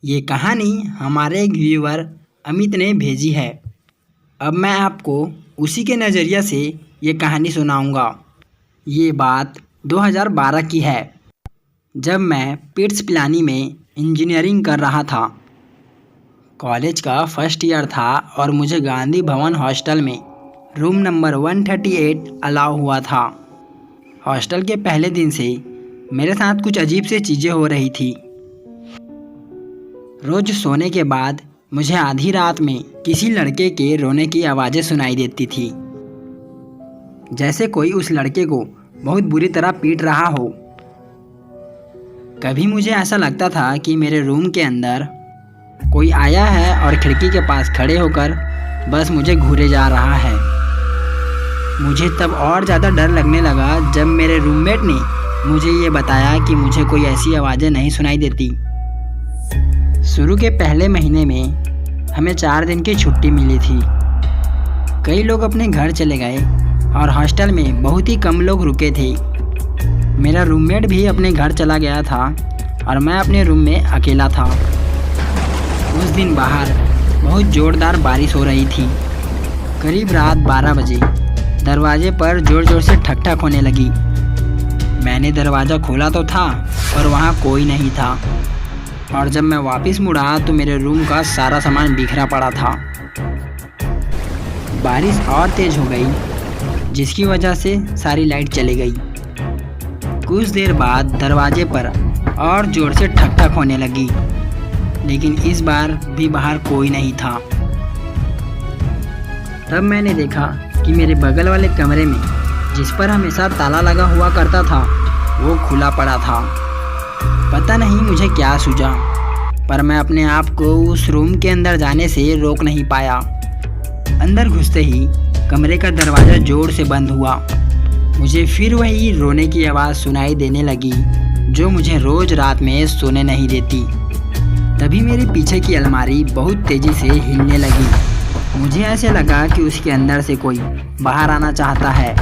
ये कहानी हमारे एक व्यूअर अमित ने भेजी है। अब मैं आपको उसी के नज़रिया से ये कहानी सुनाऊंगा। ये बात 2012 की है, जब मैं पिट्स पिलानी में इंजीनियरिंग कर रहा था। कॉलेज का फर्स्ट ईयर था और मुझे गांधी भवन हॉस्टल में रूम नंबर 138 अलाउ हुआ था। हॉस्टल के पहले दिन से मेरे साथ कुछ अजीब सी चीज़ें हो रही थी। रोज़ सोने के बाद मुझे आधी रात में किसी लड़के के रोने की आवाज़ें सुनाई देती थी, जैसे कोई उस लड़के को बहुत बुरी तरह पीट रहा हो। कभी मुझे ऐसा लगता था कि मेरे रूम के अंदर कोई आया है और खिड़की के पास खड़े होकर बस मुझे घूरे जा रहा है। मुझे तब और ज़्यादा डर लगने लगा जब मेरे रूममेट ने मुझे ये बताया कि मुझे कोई ऐसी आवाज़ें नहीं सुनाई देती। शुरू के पहले महीने में हमें 4 दिन की छुट्टी मिली थी। कई लोग अपने घर चले गए और हॉस्टल में बहुत ही कम लोग रुके थे। मेरा रूममेट भी अपने घर चला गया था और मैं अपने रूम में अकेला था। उस दिन बाहर बहुत ज़ोरदार बारिश हो रही थी। करीब रात 12 बजे दरवाजे पर ज़ोर ज़ोर से ठक ठक होने लगी। मैंने दरवाज़ा खोला तो था पर वहाँ कोई नहीं था, और जब मैं वापस मुड़ा तो मेरे रूम का सारा सामान बिखरा पड़ा था। बारिश और तेज़ हो गई, जिसकी वजह से सारी लाइट चली गई। कुछ देर बाद दरवाजे पर और ज़ोर से ठक ठक होने लगी, लेकिन इस बार भी बाहर कोई नहीं था। तब मैंने देखा कि मेरे बगल वाले कमरे में, जिस पर हमेशा ताला लगा हुआ करता था, वो खुला पड़ा था। पता नहीं मुझे क्या सूझा, पर मैं अपने आप को उस रूम के अंदर जाने से रोक नहीं पाया। अंदर घुसते ही कमरे का दरवाज़ा ज़ोर से बंद हुआ। मुझे फिर वही रोने की आवाज़ सुनाई देने लगी, जो मुझे रोज़ रात में सोने नहीं देती। तभी मेरे पीछे की अलमारी बहुत तेज़ी से हिलने लगी। मुझे ऐसे लगा कि उसके अंदर से कोई बाहर आना चाहता है।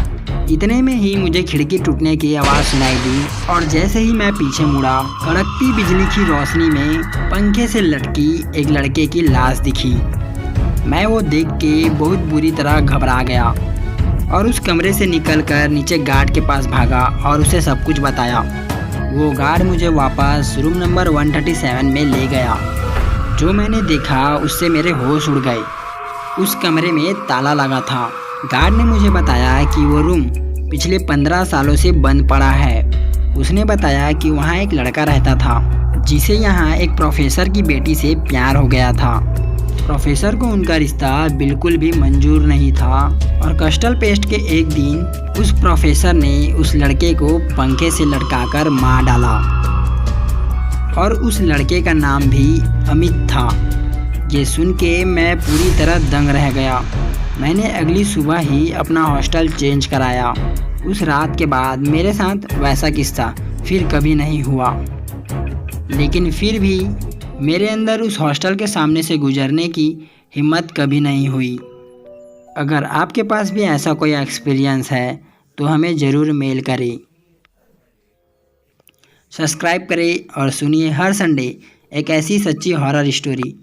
इतने में ही मुझे खिड़की टूटने की आवाज़ सुनाई दी, और जैसे ही मैं पीछे मुड़ा, कड़कती बिजली की रोशनी में पंखे से लटकी एक लड़के की लाश दिखी। मैं वो देख के बहुत बुरी तरह घबरा गया और उस कमरे से निकलकर नीचे गार्ड के पास भागा और उसे सब कुछ बताया। वो गार्ड मुझे वापस रूम नंबर 137 में ले गया। जो मैंने देखा उससे मेरे होश उड़ गए। उस कमरे में ताला लगा था। गार्ड ने मुझे बताया कि वो रूम पिछले 15 सालों से बंद पड़ा है। उसने बताया कि वहाँ एक लड़का रहता था, जिसे यहाँ एक प्रोफेसर की बेटी से प्यार हो गया था। प्रोफेसर को उनका रिश्ता बिल्कुल भी मंजूर नहीं था, और कस्टल पेस्ट के एक दिन उस प्रोफेसर ने उस लड़के को पंखे से लटकाकर मार डाला, और उस लड़के का नाम भी अमित था। ये सुन के मैं पूरी तरह दंग रह गया। मैंने अगली सुबह ही अपना हॉस्टल चेंज कराया। उस रात के बाद मेरे साथ वैसा किस्सा फिर कभी नहीं हुआ, लेकिन फिर भी मेरे अंदर उस हॉस्टल के सामने से गुजरने की हिम्मत कभी नहीं हुई। अगर आपके पास भी ऐसा कोई एक्सपीरियंस है तो हमें ज़रूर मेल करें। सब्सक्राइब करें और सुनिए हर संडे एक ऐसी सच्ची हॉरर स्टोरी।